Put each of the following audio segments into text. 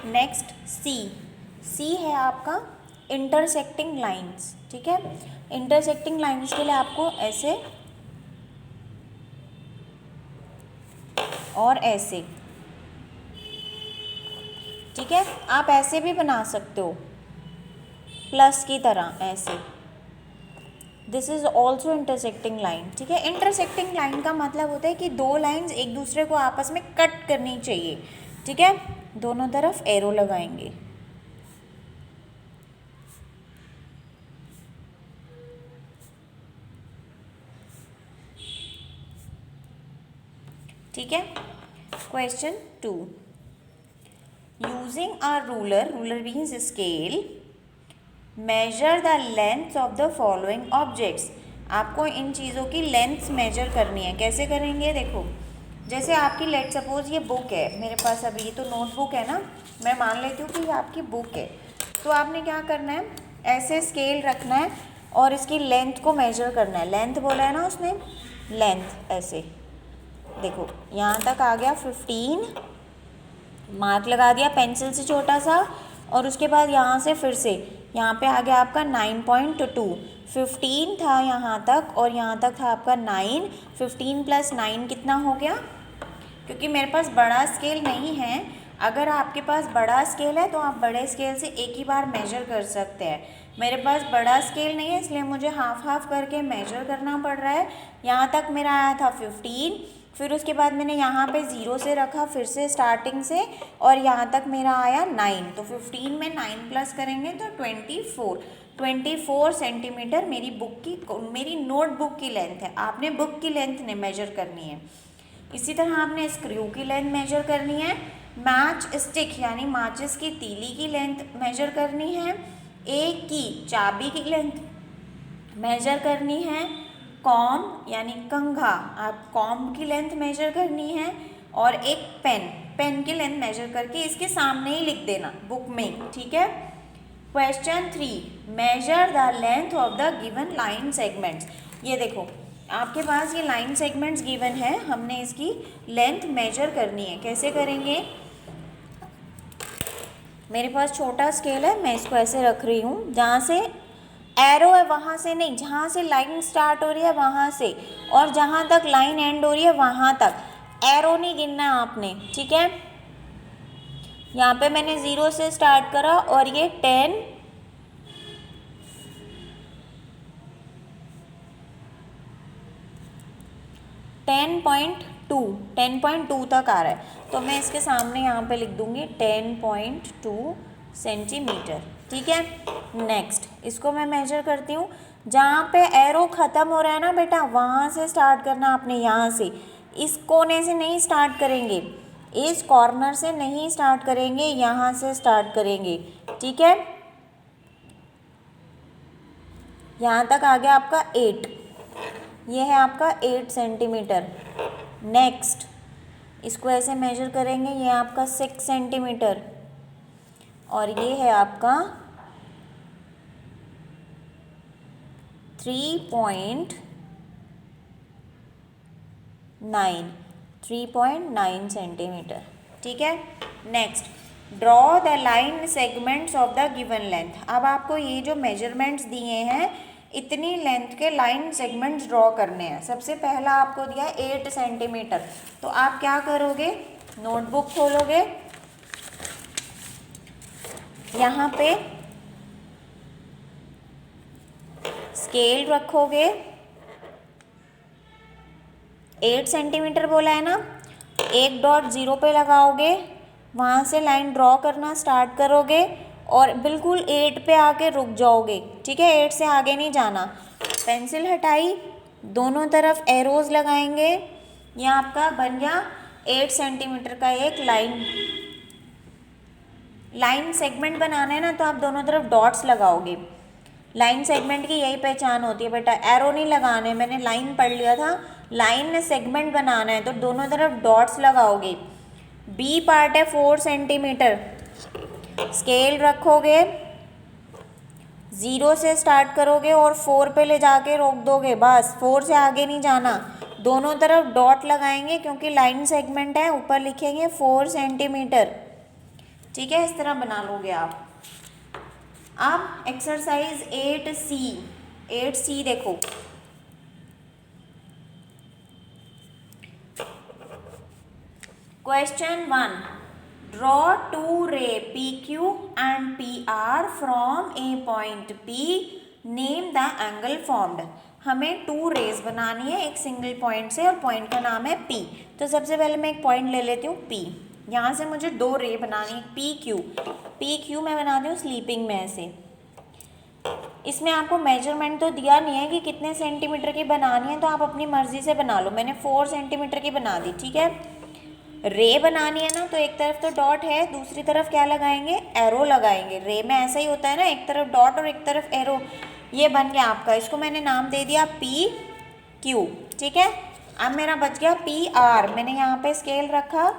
Next सी, सी है आपका intersecting lines, ठीक है। इंटरसेक्टिंग लाइंस के लिए आपको ऐसे और ऐसे, ठीक है। आप ऐसे भी बना सकते हो प्लस की तरह ऐसे, this is also intersecting line, ठीक है। इंटरसेक्टिंग लाइन का मतलब होता है कि दो लाइंस एक दूसरे को आपस में कट करनी चाहिए, ठीक है। दोनों तरफ एरो लगाएंगे, ठीक है। Question 2, using a ruler, ruler means scale, measure the length of the following objects. आपको इन चीज़ों की लेंथ मेजर करनी है। कैसे करेंगे, देखो, जैसे आपकी लेट सपोज ये बुक है मेरे पास, अभी ये तो नोटबुक है ना, मैं मान लेती हूँ कि ये आपकी बुक है। तो आपने क्या करना है, ऐसे स्केल रखना है और इसकी लेंथ को मेजर करना है। लेंथ बोला है ना उसने, लेंथ ऐसे देखो, यहाँ तक आ गया 15, मार्क लगा दिया पेंसिल से छोटा सा, और उसके बाद यहाँ से फिर से यहाँ पे आ गया आपका 9.2, 15 था यहाँ तक और यहाँ तक था आपका 9, 15 + 9 कितना हो गया। क्योंकि मेरे पास बड़ा स्केल नहीं है, अगर आपके पास बड़ा स्केल है तो आप बड़े स्केल से एक ही बार मेजर कर सकते हैं। मेरे पास बड़ा स्केल नहीं है, इसलिए मुझे हाफ हाफ करके मेजर करना पड़ रहा है। यहाँ तक मेरा आया था 15, फिर उसके बाद मैंने यहाँ पे 0 से रखा फिर से स्टार्टिंग से, और यहाँ तक मेरा आया 9। तो 15 में 9 प्लस करेंगे तो 24 सेंटीमीटर मेरी बुक की, मेरी नोटबुक की लेंथ है। आपने बुक की लेंथ ने मेजर करनी है। इसी तरह आपने स्क्रू की लेंथ मेजर करनी है, मैच स्टिक यानी माचिस की तीली की लेंथ मेजर करनी है, एक की चाबी की लेंथ मेजर करनी है, कॉम्ब यानी कंघा, आप कॉम्ब की लेंथ मेजर करनी है, और एक पेन की लेंथ मेजर करके इसके सामने ही लिख देना बुक में, ठीक है। Question 3, measure the length of the given line segments. ये देखो आपके पास ये लाइन सेगमेंट्स गिवन है, हमने इसकी लेंथ मेजर करनी है। कैसे करेंगे, मेरे पास छोटा स्केल है, मैं इसको ऐसे रख रही हूँ, जहाँ से एरो है वहाँ से नहीं, जहाँ से लाइन स्टार्ट हो रही है वहाँ से, और जहाँ तक लाइन एंड हो रही है वहाँ तक एरो नहीं गिनना है आपने, ठीक है। यहाँ पे मैंने 0 से स्टार्ट करा और ये 10.2 तक आ रहा है, तो मैं इसके सामने यहाँ पे लिख दूँगी 10.2 सेंटीमीटर, ठीक है। नेक्स्ट इसको मैं मेजर करती हूँ, जहाँ पे एरो ख़त्म हो रहा है ना बेटा, वहाँ से स्टार्ट करना आपने, यहाँ से, इस कोने से नहीं स्टार्ट करेंगे, इस कॉर्नर से नहीं स्टार्ट करेंगे, यहाँ से स्टार्ट करेंगे, ठीक है। यहाँ तक आ गया आपका 8, ये है आपका 8 सेंटीमीटर। नेक्स्ट इसको ऐसे मेजर करेंगे, ये आपका 6 सेंटीमीटर, और ये है आपका 3.9 सेंटीमीटर, ठीक है। Next draw the line segments of the given length. अब आपको ये जो मेजरमेंट्स दिए हैं, इतनी लेंथ के लाइन सेगमेंट्स ड्रॉ करने हैं। सबसे पहला आपको दिया 8 सेंटीमीटर, तो आप क्या करोगे, नोटबुक खोलोगे, यहाँ पे स्केल रखोगे, 8 सेंटीमीटर बोला है ना, एक डॉट 0 पे लगाओगे, वहाँ से लाइन ड्रॉ करना स्टार्ट करोगे और बिल्कुल 8 पे आके रुक जाओगे, ठीक है। 8 से आगे नहीं जाना। पेंसिल हटाई, दोनों तरफ एरोज लगाएंगे, ये आपका बन गया 8 सेंटीमीटर का एक लाइन सेगमेंट बनाना है ना, तो आप दोनों तरफ डॉट्स लगाओगे। लाइन सेगमेंट की यही पहचान होती है बेटा, एरो नहीं लगाने, मैंने लाइन पढ़ लिया था, लाइन सेगमेंट बनाना है तो दोनों तरफ डॉट्स लगाओगे। बी पार्ट है 4 सेंटीमीटर, स्केल रखोगे, 0 से स्टार्ट करोगे और 4 पे ले जाके रोक दोगे, बस 4 से आगे नहीं जाना। दोनों तरफ डॉट लगाएंगे क्योंकि लाइन सेगमेंट है, ऊपर लिखेंगे 4 सेंटीमीटर, ठीक है, इस तरह बना लोगे आप। अब एक्सरसाइज 8C देखो, क्वेश्चन 1, ड्रॉ 2 रे PQ and PR from A point P, name the angle formed. हमें 2 रेज बनानी है एक सिंगल पॉइंट से, और पॉइंट का नाम है P। तो सबसे पहले मैं एक पॉइंट ले लेती हूँ P। यहाँ से मुझे 2 रे बनानी है PQ मैं बनाती हूँ स्लीपिंग में ऐसे। इसमें आपको मेजरमेंट तो दिया नहीं है कि कितने सेंटीमीटर की बनानी है, तो आप अपनी मर्जी से बना लो। मैंने 4 सेंटीमीटर की बना दी, ठीक है। रे बनानी है ना, तो एक तरफ तो डॉट है, दूसरी तरफ क्या लगाएंगे, एरो लगाएंगे। रे में ऐसा ही होता है ना, एक तरफ डॉट और एक तरफ एरो। ये बन गया आपका, इसको मैंने नाम दे दिया PQ, ठीक है। अब मेरा बच गया PR। मैंने यहाँ पे स्केल रखा,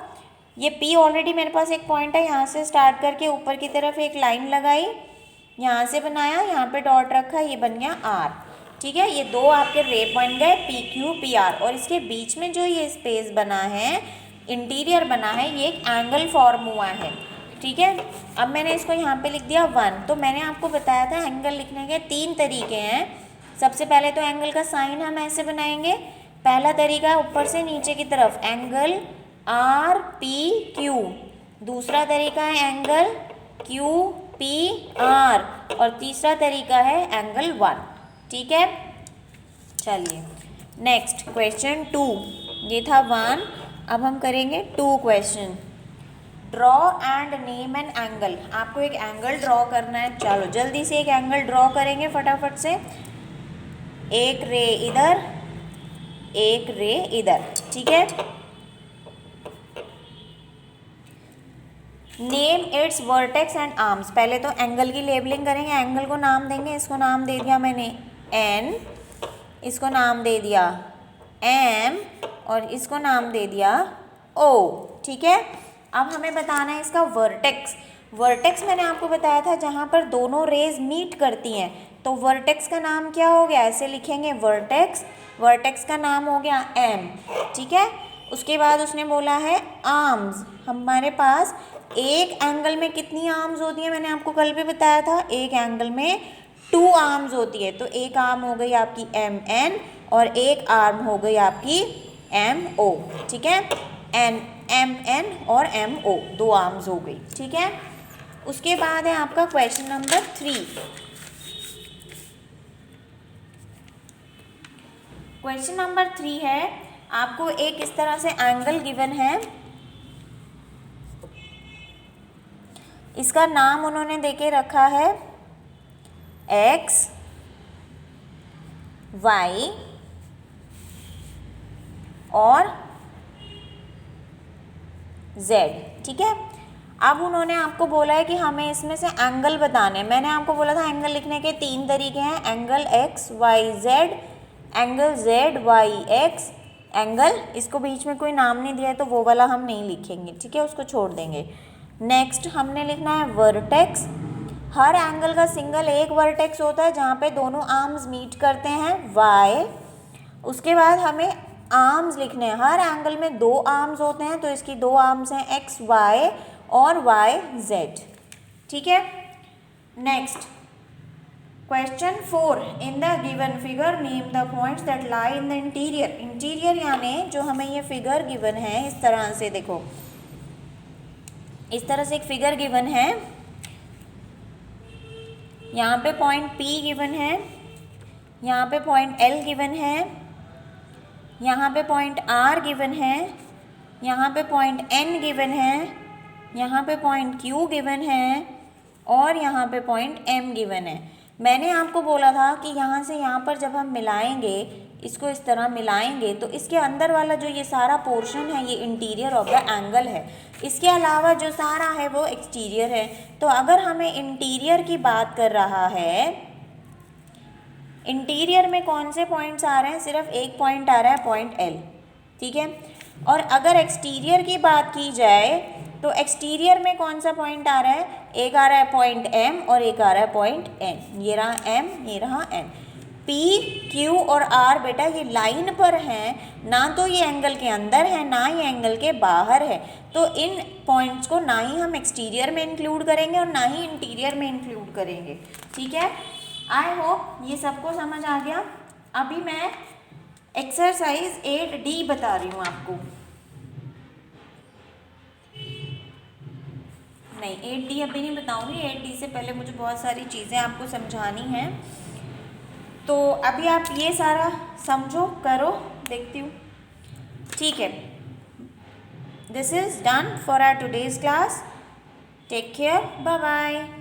ये P ऑलरेडी मेरे पास एक पॉइंट है, यहाँ से स्टार्ट करके ऊपर की तरफ एक लाइन लगाई, यहाँ से बनाया, यहाँ पे डॉट रखा, ये बन गया R, ठीक है। ये 2 आपके रे बन गए PQ PR, और इसके बीच में जो ये स्पेस बना है, इंटीरियर बना है, ये एक एंगल फॉर्म हुआ है, ठीक है। अब मैंने इसको यहाँ पे लिख दिया 1। तो मैंने आपको बताया था एंगल लिखने के 3 तरीके हैं। सबसे पहले तो एंगल का साइन हम ऐसे बनाएंगे। पहला तरीका है ऊपर से नीचे की तरफ, एंगल RPQ। दूसरा तरीका है एंगल QPR, और तीसरा तरीका है एंगल 1, ठीक है। चलिए नेक्स्ट क्वेश्चन 2, ये था 1, अब हम करेंगे 2 question. Draw and name an angle. आपको एक एंगल ड्रॉ करना है, चलो जल्दी से एक एंगल ड्रॉ करेंगे फटाफट से। एक रे इधर, एक रे इधर, ठीक है। Name it's vertex and arms. पहले तो एंगल की लेबलिंग करेंगे, एंगल को नाम देंगे। इसको नाम दे दिया मैंने N, इसको नाम दे दिया M, और इसको नाम दे दिया O, ठीक है। अब हमें बताना है इसका वर्टेक्स। वर्टेक्स मैंने आपको बताया था जहाँ पर दोनों रेज मीट करती हैं, तो वर्टेक्स का नाम क्या हो गया, ऐसे लिखेंगे वर्टेक्स। वर्टेक्स का नाम हो गया M, ठीक है। उसके बाद उसने बोला है आर्म्स। हमारे पास एक एंगल में कितनी आर्म्स होती है, मैंने आपको कल भी बताया था, एक एंगल में 2 आर्म्स होती है। तो एक आर्म हो गई आपकी MN, और एक आर्म हो गई आपकी MO, ठीक है। MN और MO 2 आर्म्स हो गई, ठीक है। उसके बाद है आपका क्वेश्चन नंबर 3। क्वेश्चन नंबर 3 है, आपको एक इस तरह से एंगल गिवन है, इसका नाम उन्होंने देके रखा है X, Y और Z, ठीक है। अब उन्होंने आपको बोला है कि हमें इसमें से एंगल बताने। मैंने आपको बोला था एंगल लिखने के 3 तरीके हैं, angle XYZ, angle ZYX, angle, इसको बीच में कोई नाम नहीं दिया है तो वो वाला हम नहीं लिखेंगे, ठीक है, उसको छोड़ देंगे। नेक्स्ट हमने लिखना है वर्टेक्स। हर एंगल का सिंगल एक वर्टेक्स होता है जहाँ पे दोनों आर्म्स मीट करते हैं, Y। उसके बाद हमें आर्म्स लिखने हैं, हर एंगल में 2 आर्म्स होते हैं, तो इसकी 2 आर्म्स हैं XY और YZ, ठीक है। Next question 4, in the given figure name the points that lie in the interior. Interior यानी जो हमें ये फिगर गिवन है, इस तरह से देखो, इस तरह से एक फिगर गिवन है, यहाँ पे पॉइंट P गिवन है, यहाँ पे पॉइंट L गिवन है, यहाँ पे पॉइंट R गिवन है, यहाँ पे पॉइंट N गिवन है, यहाँ पे पॉइंट Q गिवन है, और यहाँ पे पॉइंट M गिवन है। मैंने आपको बोला था कि यहाँ से यहाँ पर जब हम मिलाएंगे, इसको इस तरह मिलाएंगे, तो इसके अंदर वाला जो ये सारा पोर्शन है, ये इंटीरियर ऑफ द एंगल है। इसके अलावा जो सारा है वो एक्सटीरियर है। तो अगर हमें इंटीरियर की बात कर रहा है, इंटीरियर में कौन से पॉइंट्स आ रहे हैं, सिर्फ एक पॉइंट आ रहा है, पॉइंट L, ठीक है। और अगर एक्सटीरियर की बात की जाए तो एक्सटीरियर में कौन सा पॉइंट आ रहा है, एक आ रहा है पॉइंट M और एक आ रहा है पॉइंट N। ये रहा M, ये रहा N। पी क्यू और आर बेटा ये लाइन पर हैं, ना तो ये एंगल के अंदर है ना ये एंगल के बाहर है, तो इन पॉइंट्स को ना ही हम एक्सटीरियर में इंक्लूड करेंगे और ना ही इंटीरियर में इंक्लूड करेंगे। ठीक है, आई होप ये सबको समझ आ गया। अभी मैं एक्सरसाइज 8D बता रही हूँ आपको, नहीं 8D अभी नहीं बताऊँगी, 8D से पहले मुझे बहुत सारी चीज़ें आपको समझानी हैं। तो अभी आप ये सारा समझो, करो, देखती हूँ। ठीक है, this is done for our today's class. Take care, bye bye.